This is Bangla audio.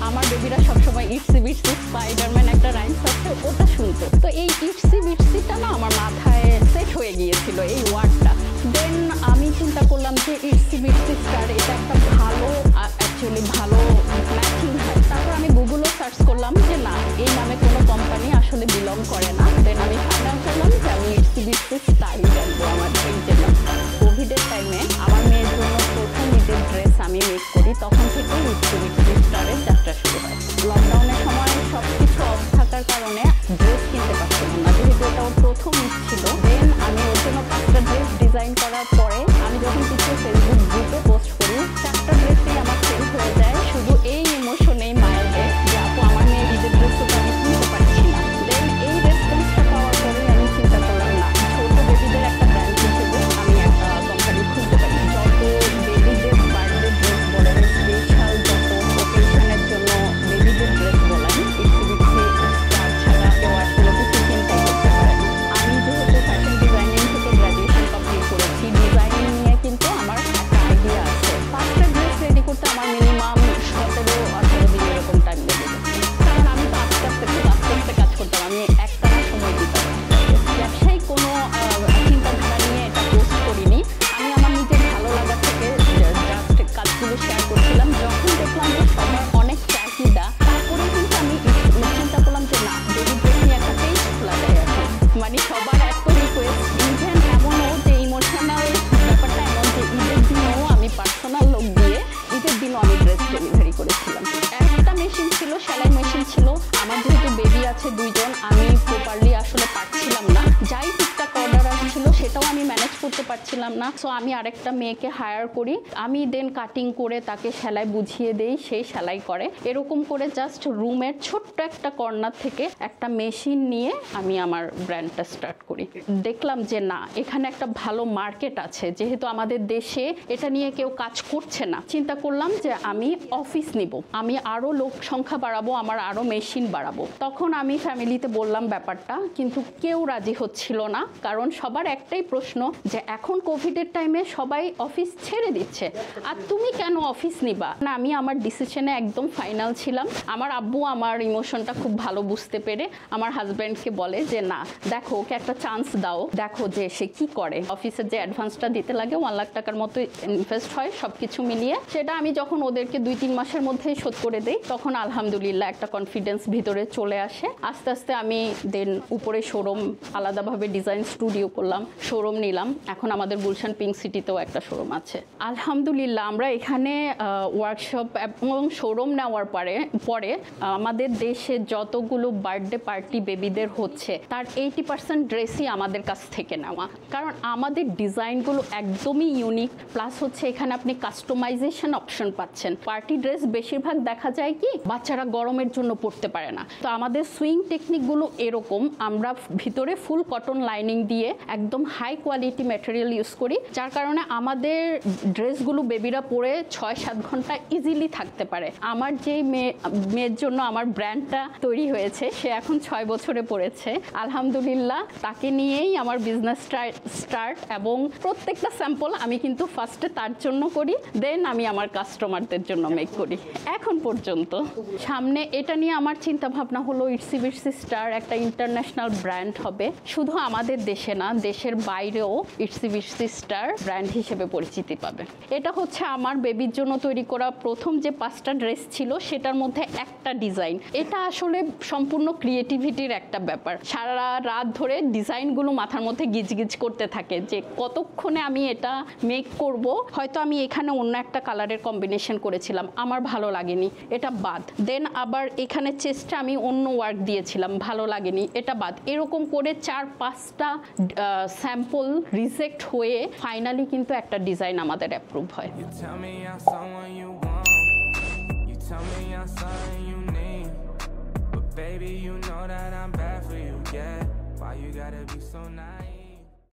আমার বেবিরা সবসময় ইটসি বিটসি স্পাইডারম্যান একটা রাইমস আছে ওটা শুনতো, তো এই ইটসি বিটসিটা না আমার মাথায় সেট হয়ে গিয়েছিল এই ওয়ার্ডটা। দেন আমি চিন্তা করলাম যে ইটসি বিটসি স্টার এটা একটা ভালো অ্যাকচুয়ালি ভালো ম্যাচিং হয়। তারপর আমি গুগলও সার্চ করলাম যে না, এই নামে কোনো কোম্পানি আসলে বিলং করে না। দেন আমি ফাইনাল করলাম যে আমি ইটসি বিটসি স্টারই জানবো আমার ড্রেসের নাম। কোভিডের টাইমে আমার মেয়ের জন্য প্রথম ঈদের ড্রেস আমি মেক করি, তখন থেকে ইটসি বিটসি স্টারের যাত্রা শুরু হয়। লকডাউনের সময় সব কিছু অফ থাকার কারণে ড্রেস কিনতে পারছিলাম না, যেহেতু এটা ওর প্রথম ঈদ ছিল। দেন আমি ওর জন্য 5টা ড্রেস ডিজাইন করার পরে আমি যখন কিছু ফেসবুক গ্রুপে পোস্ট করি, 4টা ড্রেসেই আমার সেল হয়ে যায় শুধু এই ইমোশনেই মায়েদের যে আপু আমার মেয়ের ঈদের ড্রেস তো আমি কিনতে পারছি না। দেন এই রেসপন্সটা পাওয়ার পরে আমি চিন্তা করলাম না, ছোট বেবিদের একটা ব্র্যান্ড হিসেবে আমি একটা কোম্পানি খুলতে পারি। যত বেবিদের বার্থডে ড্রেস বলেন, স্পেশাল যত ওকেশনের জন্য বেবিদের ড্রেস বলেন, ইটসি বিটসি স্টার ছাড়া কেউ আসলে কিছু চিন্তাই করতে পারে না। আমি যেহেতু ফ্যাশন ডিজাইনিং থেকে গ্র্যাজুয়েশন কমপ্লিট করেছি, ডিজাইনিং নিয়ে কিন্তু আমার একটা আইডিয়া আছে। 5টা ড্রেস রেডি করতে আমার মিনিমাম 17-18 দিন এরকম টাইম লেগে গেছে, কারণ আমি তো আস্তে আস্তে কাজ করতাম, আমি একটানা সময় দিতাম। ব্যবসায়িক কোনো চিন্তাধারা নিয়ে এটা পোস্ট করিনি, আমি আমার নিজের ভালো লাগা থেকে জাস্ট কাজগুলো শেয়ার করছিলাম। যখন দেখলাম যে সবার অনেক চাহিদা, তারপরে কিন্তু আমি চিন্তা করলাম যে না, বেবি ড্রেস নিয়ে একটা পেজ খোলা যায় এখন। মানে সবার এত রিকোয়েস্ট, ইভেন এমনও যে ইমোশনাল ব্যাপারটা এমন যে ঈদের দিনেও আমি পার্সোনাল লোক দিয়ে ঈদের দিনও আমি ড্রেস ডেলিভারি করেছিলাম। একটা মেশিন ছিল, সেলাই মেশিন ছিল। আমার যেহেতু বেবি আছে 2জন, আমি প্রপারলি আসলে পারছিলাম না, যাই টুকটাক অর্ডার আসছিল সেটাও আমি ম্যানেজ করতে পারছিলাম না। সো আমি আরেকটা মেয়েকে হায়ার করি, আমি দেন কাটিং করে তাকে সেলাই বুঝিয়ে দেই, সেই সেলাই করে। এরকম করে জাস্ট রুমের ছোট্ট একটা কর্নার থেকে একটা মেশিন নিয়ে আমি আমার ব্র্যান্ডটা স্টার্ট করি। দেখলাম যে না, এখানে একটা ভালো মার্কেট আছে, যেহেতু আমাদের দেশে এটা নিয়ে কেউ কাজ করছে না। চিন্তা করলাম যে আমি অফিস নিব, আমি আরও লোক সংখ্যা বাড়াবো, আমার আরও মেশিন বাড়াবো। তখন আমি ফ্যামিলিতে বললাম ব্যাপারটা, কিন্তু কেউ রাজি হচ্ছিল না, কারণ সবার একটাই প্রশ্ন যে এখন কোভিডের টাইমে সবাই অফিস ছেড়ে দিচ্ছে, আর তুমি কেন অফিস নিবা না। আমি আমার ডিসিশনে একদম ফাইনাল ছিলাম। আমার আব্বু আমার ইমোশনটা খুব ভালো বুঝতে পেরে আমার হাজব্যান্ডকে বলে যে না, দেখো ওকে একটা চান্স দাও, দেখো যে সে কি করে। অফিসের যে অ্যাডভান্সটা দিতে লাগে 1 লাখ টাকার মতো ইনভেস্ট হয় সব কিছু মিলিয়ে, সেটা আমি যখন ওদেরকে 2-3 মাসের মধ্যেই শোধ করে দেই, তখন আলহামদুলিল্লাহ একটা কনফিডেন্স ভিতরে চলে আসে। আস্তে আস্তে আমি দেন উপরে শোরুম আলাদাভাবে ডিজাইন স্টুডিও করলাম, শোরুম নিলাম। এখন আমাদের গুলশান পিঙ্ক সিটিতেও একটা শোরুম আছে। আলহামদুলিল্লাহ আমরা এখানে ওয়ার্কশপ এবং শোরুম নেওয়ার পরে আমাদের দেশে যতগুলো বার্থডে পার্টি বেবিদের হচ্ছে তার 80% ড্রেসই আমাদের কাছ থেকে নেওয়া, কারণ আমাদের ডিজাইনগুলো একদমই ইউনিক। প্লাস হচ্ছে এখানে আপনি কাস্টমাইজেশন অপশন পাচ্ছেন। পার্টি ড্রেস বেশিরভাগ দেখা যায় কি বাচ্চারা গরমের জন্য পরতে পারে না, তো আমাদের সুইং টেকনিকগুলো এরকম, আমরা ভিতরে ফুল কটন লাইনিং দিয়ে একদম হাই কোয়ালিটি ম্যাটেরিয়াল ইউজ করি, যার কারণে আমাদের ড্রেসগুলো বেবিরা পরে 6-7 ঘন্টা ইজিলি থাকতে পারে। আমার যে মেয়ের জন্য আমার ব্র্যান্ডটা তৈরি হয়েছে, সে এখন 6 বছরে পড়েছে আলহামদুলিল্লাহ। তাকে নিয়েই আমার বিজনেস স্টার্ট, এবং প্রত্যেকটা স্যাম্পল আমি কিন্তু ফার্স্টে তার জন্য করি, দেন আমি আমার কাস্টমারদের জন্য মেক করি এখন পর্যন্ত। সামনে এটা নিয়ে আমার চিন্তা ভাবনা হলো ইটসি বিটসি স্টার একটা ইন্টারন্যাশনাল ব্র্যান্ড হবে, শুধু আমাদের দেশে না, দেশের বাইরেও ইটসি বিটসি স্টার ব্র্যান্ড হিসেবে পরিচিতি পাবে। এটা হচ্ছে আমার বেবির জন্য তৈরি করা প্রথম যে 5টা ড্রেস ছিল, সেটার মধ্যে একটা ডিজাইন। এটা আসলে সম্পূর্ণ ক্রিয়েটিভিটির একটা ব্যাপার, সারা রাত ধরে ডিজাইনগুলো মাথার মধ্যে গিজগিজ করতে থাকে যে কতক্ষণে আমি এটা মেক করব। হয়তো আমি এখানে অন্য একটা কালারের কম্বিনেশন করেছিলাম, আমার ভালো লাগেনি, এটা বাদ। দেন আবার এখানে চেস্টে আমি অন্য ওয়ার্ক দিয়েছিলাম, ভালো লাগেনি, এটা বাদ। এরকম করে 4-5টা স্যাম্পল রিজেক্ট হয়ে ফাইনালি কিন্তু একটা ডিজাইন আমাদের অ্যাপ্রুভ হয়। Baby, you know that I'm bad for you, yeah. Why you gotta be so nice?